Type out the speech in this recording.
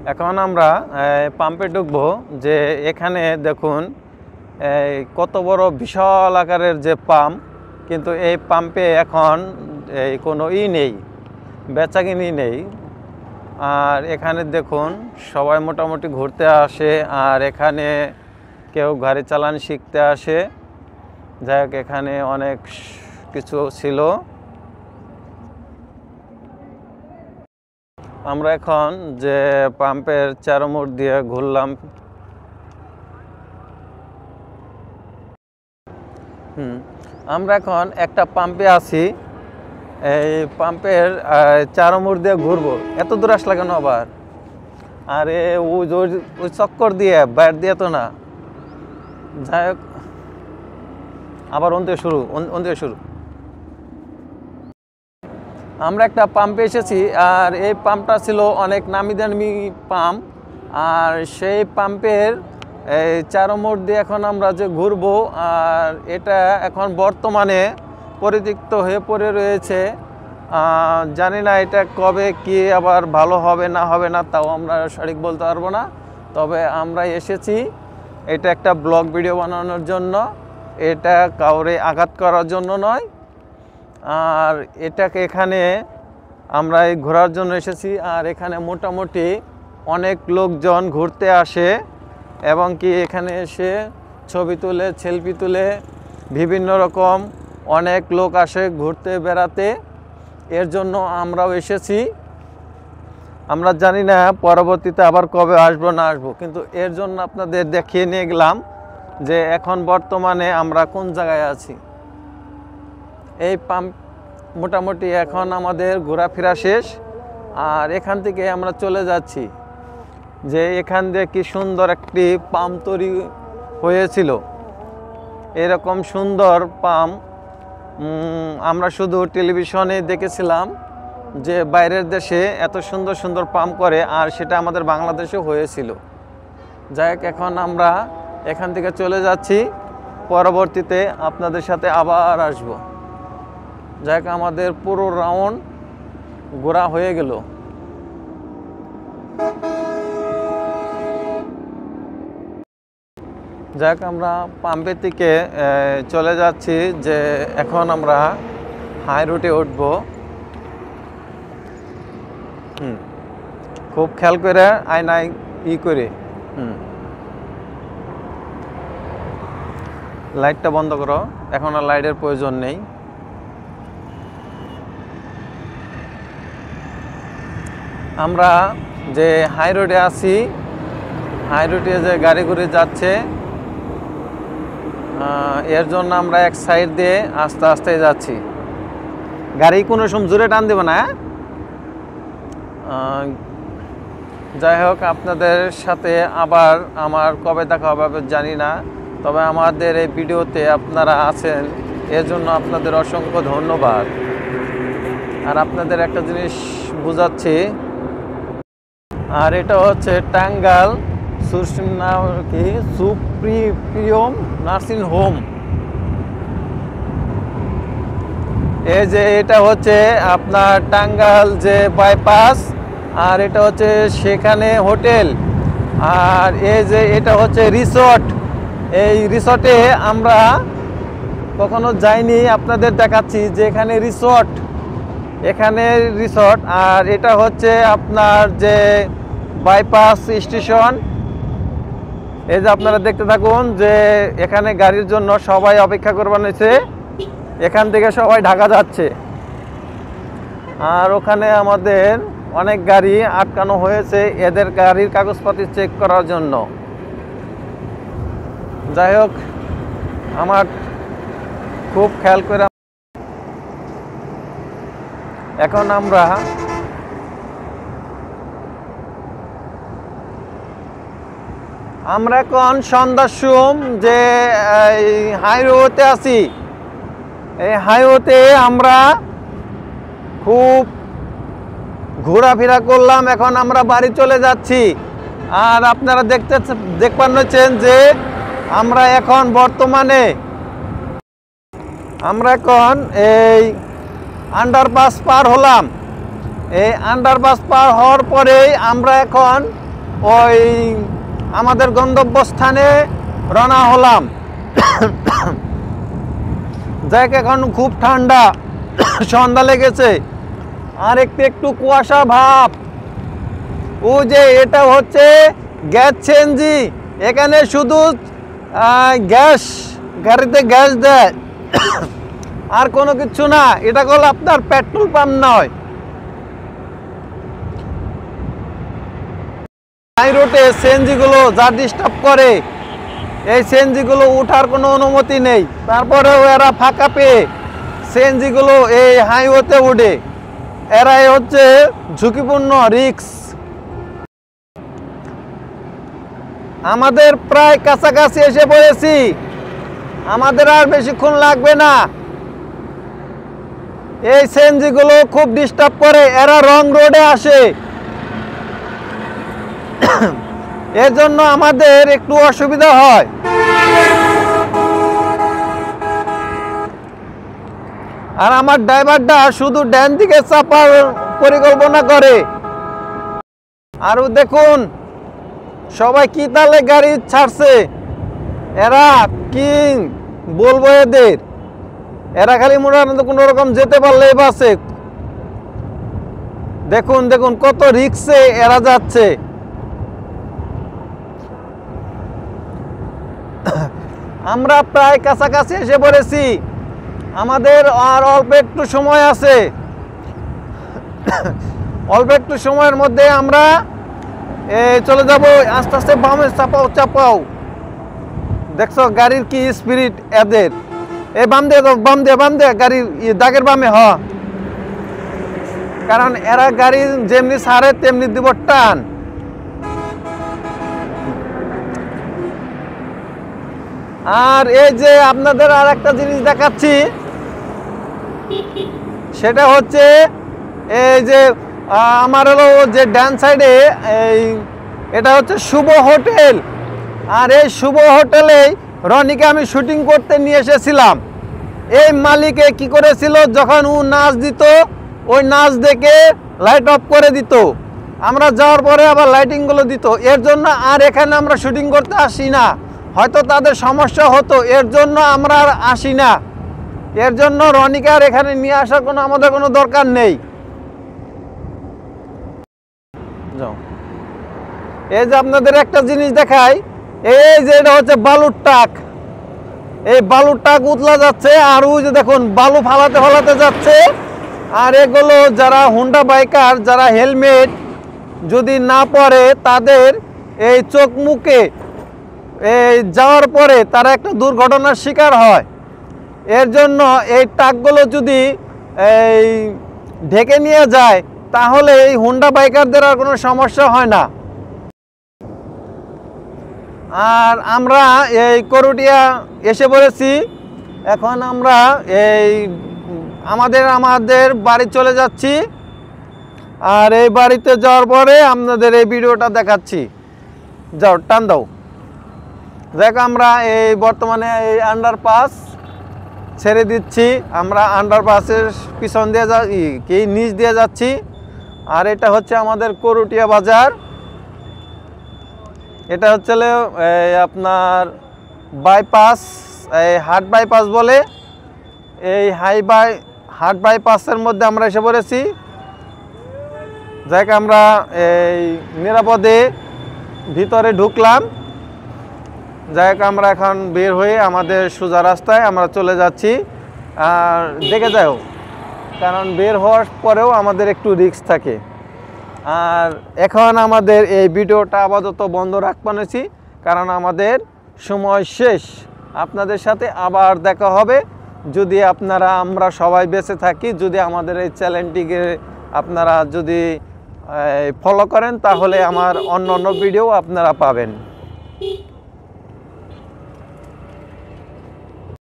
এখন আমরা পাম্পে ঢুকবো। যে এখানে দেখুন কত বড় বিশাল আকারের যে পাম্প, কিন্তু এই পাম্পে এখন কোনো নেই, বেচাকিনি নেই। আর এখানে দেখুন সবাই মোটামুটি ঘুরতে আসে, আর এখানে কেউ গাড়ি চালান শিখতে আসে। যাই হোক, এখানে অনেক কিছু ছিল। আমরা এখন যে পাম্পের চারমোড় দিয়ে ঘুরলাম। আমরা এখন একটা পাম্পে আছি। এই পাম্পের চারমোড় দিয়ে ঘুরবো। এত দূর আসলে কেন আবার? আরে ওই চক্কর দিয়ে, বাইর দিয়ে তো না। যাই হোক, আবার অন থেকে শুরু। আমরা একটা পাম্পে এসেছি, আর এই পাম্পটা ছিল অনেক নামি দামি পাম্প। আর সেই পাম্পের এই চারমোড় দিয়ে এখন আমরা যে ঘুরবো, আর এটা এখন বর্তমানে পরিত্যক্ত হয়ে পড়ে রয়েছে। জানি না এটা কবে কি আবার ভালো হবে না হবে না, তাও আমরা সঠিক বলতে পারবো না। তবে আমরা এসেছি এটা একটা ব্লগ ভিডিও বানানোর জন্য, এটা কাউরে আঘাত করার জন্য নয়। আর এটাকে এখানে আমরা ঘোরার জন্য এসেছি। আর এখানে মোটামুটি অনেক লোকজন ঘুরতে আসে, এবং কি এখানে এসে ছবি তুলে, সেলফি তুলে, বিভিন্ন রকম অনেক লোক আসে ঘুরতে বেড়াতে। এর জন্য আমরাও এসেছি। আমরা জানি না পরবর্তীতে আবার কবে আসবো না আসবো, কিন্তু এর জন্য আপনাদের দেখিয়ে নিয়ে গেলাম যে এখন বর্তমানে আমরা কোন জায়গায় আছি। এই পাম্প মোটামুটি এখন আমাদের ঘোরাফেরা শেষ, আর এখান থেকে আমরা চলে যাচ্ছি। যে এখান দিয়ে কি সুন্দর একটি পাম্প তৈরি হয়েছিল। এরকম সুন্দর পাম্প আমরা শুধু টেলিভিশনে দেখেছিলাম, যে বাইরের দেশে এত সুন্দর সুন্দর পাম্প করে, আর সেটা আমাদের বাংলাদেশে হয়েছিল। যাই হোক, এখন আমরা এখান থেকে চলে যাচ্ছি, পরবর্তীতে আপনাদের সাথে আবার আসব। যাই হোক, আমাদের পুরো রাউন্ড ঘোরা হয়ে গেল। যাই হোক, আমরা পাম্পের থেকে চলে যাচ্ছি, যে এখন আমরা হাই রুটে উঠব। খুব খেয়াল করে আয়নায় করে। লাইটটা বন্ধ করো, এখন আর লাইটের প্রয়োজন নেই। আমরা যে হাই রোডে আছি, হাই রোডে যে গাড়ি ঘুরে যাচ্ছে, এর জন্য আমরা এক সাইড দিয়ে আস্তে আস্তে যাচ্ছি। গাড়ি কোনো সময় জোরে টান দেবে না। যাই হোক, আপনাদের সাথে আবার আমার কবে দেখা হবে জানি না, তবে আমাদের এই ভিডিওতে আপনারা আছেন, এর জন্য আপনাদের অসংখ্য ধন্যবাদ। আর আপনাদের একটা জিনিস বোঝাচ্ছি, আর এটা হচ্ছে টাঙ্গাইল সুপ্রিমিয়াম নার্সিং হোম। এই যে এটা হচ্ছে আপনার টাঙ্গাইল যে বাইপাস, আর এটা হচ্ছে সেখানে হোটেল, আর এই যে এটা হচ্ছে রিসর্ট। এই রিসর্টে আমরা কখনো যাইনি, আপনাদের দেখাচ্ছি যে এখানে রিসর্ট, এখানে রিসর্ট। আর এটা হচ্ছে আপনার যে বাইপাস স্টেশন। এই যে আপনারা দেখতে থাকুন, যে এখানে গাড়ির জন্য সবাই অপেক্ষা করবার হয়েছে, এখান থেকে সবাই ঢাকা যাচ্ছে। আর ওখানে আমাদের অনেক গাড়ি আটকানো হয়েছে এদের গাড়ির কাগজপত্র চেক করার জন্য। যাই হোক, আমার খুব খেয়াল করে এখন আমরা এখন সন্ধ্যার সময় যে হাইওয়েতে আছি। এই হাইওয়েতে আমরা খুব ঘোরাফেরা করলাম, এখন আমরা বাড়ি চলে যাচ্ছি। আর আপনারা দেখতে পাচ্ছেন যে আমরা এখন বর্তমানে এখন এই আন্ডারপাস পার হলাম। এই আন্ডারপাস পার হওয়ার পরেই আমরা এখন ওই আমাদের গন্তব্যস্থানে রওনা হলাম। দেখ এখন খুব ঠান্ডা, সন্ধ্যা লেগেছে আর একটু একটু কুয়াশা ভাব। ও যে এটা হচ্ছে গ্যাস সিএনজি, এখানে শুধু গ্যাস, গাড়িতে গ্যাস দেয় আর কোনো কিছু না। এটা হলো আপনার পেট্রোল পাম্প নয়। হাই রোডে সিএনজি গুলো যা ডিস্টার্ব করে, এই সিএনজি গুলো উঠার কোনো অনুমতি নেই। তারপরেও এরা ফাঁকা পেয়ে সিএনজি গুলো এই হাইওয়েতে উঠে। এরাই হচ্ছে ঝুঁকিপূর্ণ, রিস্ক। আমাদের প্রায় কাছাকাছি এসে পড়েছি, আমাদের আর বেশিক্ষণ লাগবে না। এই সিএনজি গুলো খুব ডিস্টার্ব করে, এরা রং রোডে আসে, এর জন্য আমাদের একটু অসুবিধা হয়। আর আমার ড্রাইভারটা শুধু ডান দিকে চাপার পরিকল্পনা করে। আরও দেখুন সবাই কি তালে গাড়ি ছাড়ছে। এরা কি বলবো এদের, এরা খালি মোটামুটি কোনো রকম যেতে পারলে বাসে। দেখুন দেখুন কত রিক্সে এরা যাচ্ছে। আমরা প্রায় কাছাকাছি এসে পড়েছি, আমাদের আর অল্প একটু সময় আছে। অল্প একটু সময়ের মধ্যে আমরা চলে যাব। আস্তে আস্তে বামে চাপাও চাপাও। দেখছো গাড়ির কি স্পিরিট এদের। এই বাম দিয়ে বাম দিয়ে বাম দিয়ে গাড়ির দাগের বামে হ, কারণ এরা গাড়ি যেমনি ছাড়ে তেমনি দিব টান। আর এই যে আপনাদের আর একটা জিনিস দেখাচ্ছি, সেটা হচ্ছে এই যে আমার হলো যে ডান সাইডে এটা হচ্ছে শুভ হোটেল। আর এই শুভ হোটেলে রনিকে আমি শুটিং করতে নিয়ে এসেছিলাম। এই মালিকে কি করেছিল, যখন ও নাচ দিত ওই নাচ দেখে লাইট অফ করে দিত, আমরা যাওয়ার পরে আবার লাইটিংগুলো দিত। এর জন্য আর এখানে আমরা শুটিং করতে আসি না, হয়তো তাদের সমস্যা হতো, এর জন্য আমরা আর আসি না। এর জন্য রনিকে আর এখানে নিয়ে আসার কোনো আমাদের কোনো দরকার নেই। এই যে আপনাদের একটা জিনিস দেখাই, এই যে এটা হচ্ছে বালুর ট্রাক। এই বালুর ট্রাক উতলা যাচ্ছে, আর ওই যে দেখুন বালু ফালাতে ফালাতে যাচ্ছে। আর এগুলো যারা হুন্ডা বাইকার, যারা হেলমেট যদি না পরে, তাদের এই চোখ মুখে এই যাওয়ার পরে তারা একটা দুর্ঘটনার শিকার হয়। এর জন্য এই ট্রাকগুলো যদি এই ঢেকে নিয়ে যায়, তাহলে এই হুন্ডা বাইকারদের আর কোনো সমস্যা হয় না। আর আমরা এই করুটিয়া এসে পড়েছি। এখন আমরা এই আমাদের বাড়ি চলে যাচ্ছি। আর এই বাড়িতে যাওয়ার পরে আপনাদের এই ভিডিওটা দেখাচ্ছি। যাও টান দাও। দেখ আমরা এই বর্তমানে এই আন্ডারপাস ছেড়ে দিচ্ছি, আমরা আন্ডারপাসের পিছন দিয়ে নিচ দিয়ে যাচ্ছি। আর এটা হচ্ছে আমাদের করুটিয়া বাজার। এটা হচ্ছে আপনার বাইপাস, এই হাট বাইপাস বলে। এই হাট বাইপাসের মধ্যে আমরা এসে পড়েছি। যাকে আমরা এই নিরাপদে ভিতরে ঢুকলাম। যাই হোক আমরা এখন বের হয়ে আমাদের সোজা রাস্তায় আমরা চলে যাচ্ছি। আর দেখে যাও, কারণ বের হওয়ার পরেও আমাদের একটু রিস্ক থাকে। আর এখন আমাদের এই ভিডিওটা আপাতত বন্ধ রাখছি, কারণ আমাদের সময় শেষ। আপনাদের সাথে আবার দেখা হবে যদি আমরা সবাই বেঁচে থাকি। যদি আমাদের এই চ্যানেলটিকে আপনারা যদি ফলো করেন, তাহলে আমার অন্য ভিডিও আপনারা পাবেন।